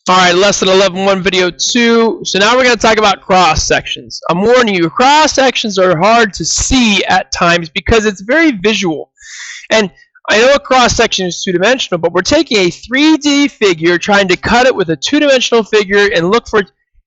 All right, lesson 11.1, video 2. So now we're going to talk about cross sections. I'm warning you, cross sections are hard to see at times because it's very visual. And I know a cross section is two-dimensional, but we're taking a 3D figure, trying to cut it with a two-dimensional figure and look for.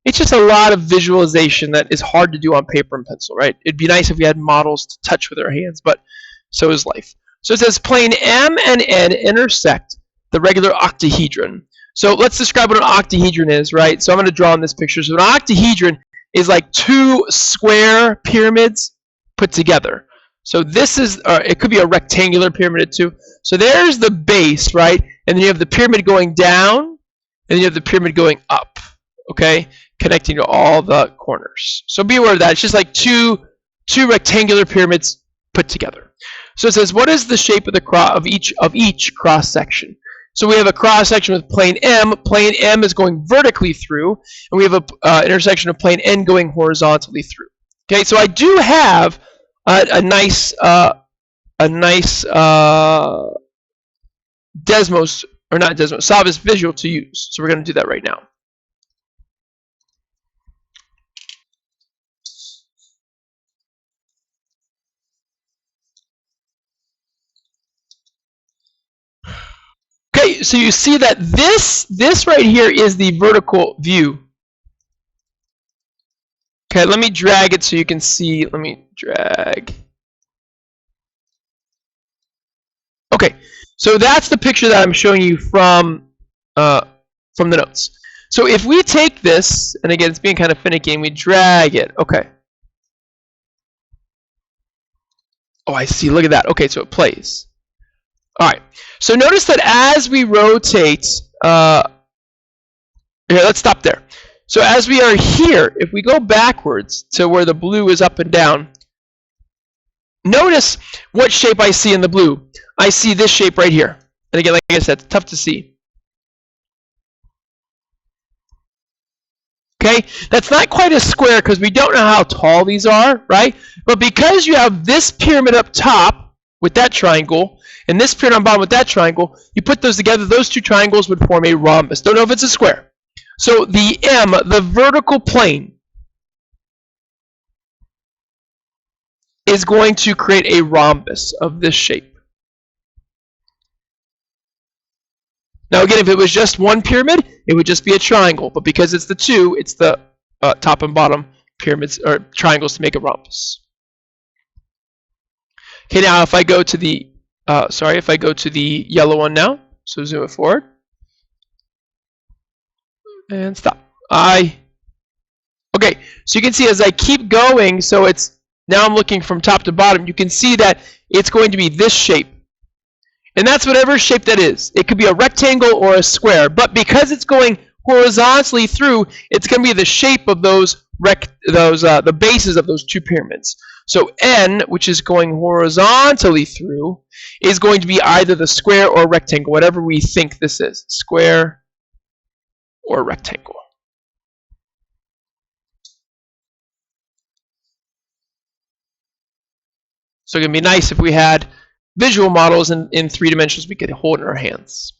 It's just a lot of visualization that is hard to do on paper and pencil, right? It'd be nice if we had models to touch with our hands, but so is life. So it says plane M and N intersect the regular octahedron. So let's describe what an octahedron is, right? So I'm going to draw in this picture. So an octahedron is like two square pyramids put together. So this is, it could be a rectangular pyramid too. So there's the base, right? And then you have the pyramid going down, and then you have the pyramid going up, okay? Connecting to all the corners. So be aware of that. It's just like two rectangular pyramids put together. So it says, what is the shape of the each cross section? So we have a cross section with plane M. Plane M is going vertically through, and we have a intersection of plane N going horizontally through. Okay, so I do have a nice Desmos, or not Desmos, Savas visual to use. So we're going to do that right now. Okay, so you see that this right here is the vertical view. Okay, let me drag it so you can see. Let me drag. Okay, so that's the picture that I'm showing you from the notes. So if we take this, and again, it's being kind of finicky, and we drag it. Okay. Oh, I see. Look at that. Okay, so it plays. All right. So notice that as we rotate, here, let's stop there. So as we are here, if we go backwards to where the blue is up and down, notice what shape I see in the blue. I see this shape right here. And again, like I said, it's tough to see. Okay, that's not quite a square because we don't know how tall these are, right? But because you have this pyramid up top with that triangle, and this pyramid on bottom with that triangle, you put those together, those two triangles would form a rhombus. Don't know if it's a square. So the M, the vertical plane, is going to create a rhombus of this shape. Now again, if it was just one pyramid, it would just be a triangle. But because it's the two, it's the top and bottom pyramids or triangles to make a rhombus. Okay, now if I go to the if I go to the yellow one now, so zoom it forward and stop. Okay, so you can see as I keep going, so it's now I'm looking from top to bottom. You can see that it's going to be this shape. And that's whatever shape that is. It could be a rectangle or a square, but because it's going horizontally through, it's going to be the shape of the bases of those two pyramids. So N, which is going horizontally through, is going to be either the square or rectangle, whatever we think this is, square or rectangle. So it would be nice if we had visual models in 3 dimensions we could hold in our hands.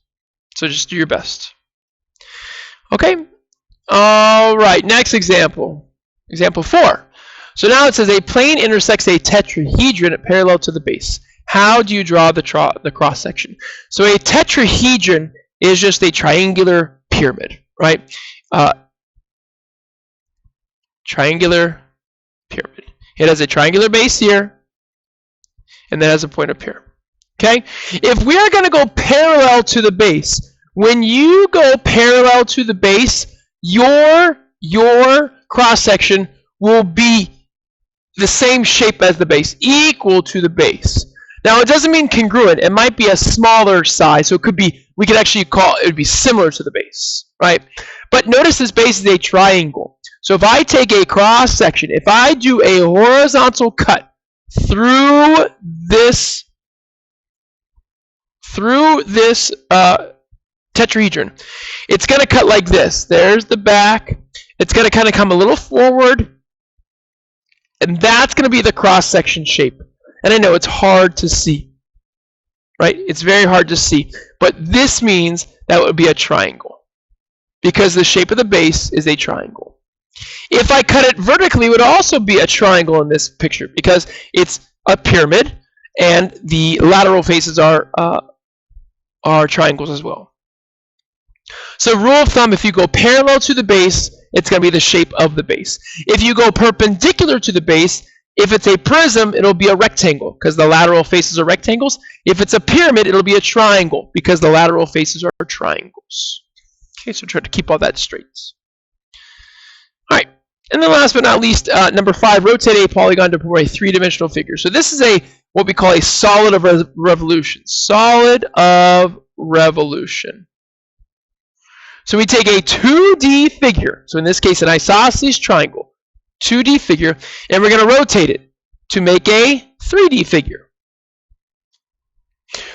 So just do your best. Okay. All right. Next example. Example 4. So now it says a plane intersects a tetrahedron parallel to the base. How do you draw the cross section? So a tetrahedron is just a triangular pyramid, right? Triangular pyramid. It has a triangular base here, and then has a point up here. Okay? If we are going to go parallel to the base, when you go parallel to the base, your cross section will be the same shape as the base, equal to the base. Now it doesn't mean congruent. It might be a smaller size, so it could be, we could actually call it would be similar to the base, right? But notice this base is a triangle. So if I take a cross section, if I do a horizontal cut through this tetrahedron, it's going to cut like this. There's the back. It's going to kind of come a little forward, and that's going to be the cross-section shape. And I know it's hard to see, right? It's very hard to see, but this means that would be a triangle. because the shape of the base is a triangle. If I cut it vertically, it would also be a triangle in this picture because it's a pyramid and the lateral faces are triangles as well. So rule of thumb, if you go parallel to the base, it's going to be the shape of the base. If you go perpendicular to the base, if it's a prism, it'll be a rectangle because the lateral faces are rectangles. If it's a pyramid, it'll be a triangle because the lateral faces are triangles. Okay, so try to keep all that straight. All right, and then last but not least, number 5, rotate a polygon to form a three-dimensional figure. So this is what we call a solid of revolution. Solid of revolution. So we take a 2D figure, so in this case an isosceles triangle, 2D figure, and we're going to rotate it to make a 3D figure.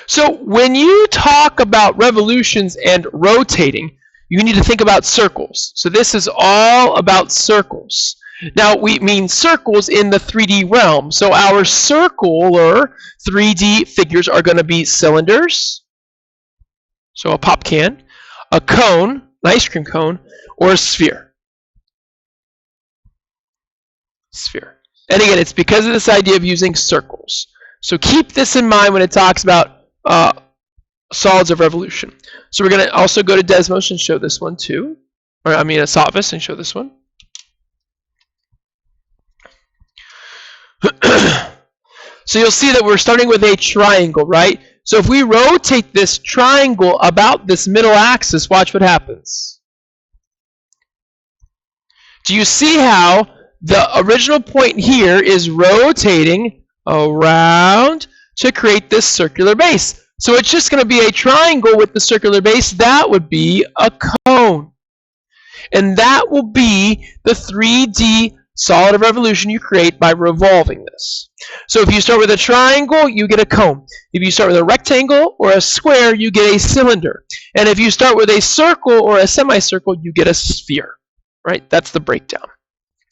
So when you talk about revolutions and rotating, you need to think about circles. So this is all about circles. Now we mean circles in the 3D realm. So our circular 3D figures are going to be cylinders, so a pop can, a cone, an ice cream cone, or a sphere. Sphere. And again, it's because of this idea of using circles. So keep this in mind when it talks about solids of revolution. So we're going to also go to Desmos and show this one too. Or I mean, Sattvis and show this one. So you'll see that we're starting with a triangle, right? So if we rotate this triangle about this middle axis, watch what happens. Do you see how the original point here is rotating around to create this circular base? So it's just going to be a triangle with the circular base. That would be a cone. And that will be the 3D solid of revolution you create by revolving this. So if you start with a triangle, you get a cone. If you start with a rectangle or a square, you get a cylinder. And if you start with a circle or a semicircle, you get a sphere. Right? That's the breakdown.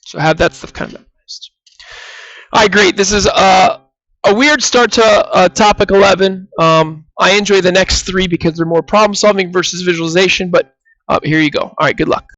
So have that stuff kind of memorized. All right, great. This is a weird start to topic 11. I enjoy the next 3 because they're more problem solving versus visualization, but here you go. All right, good luck.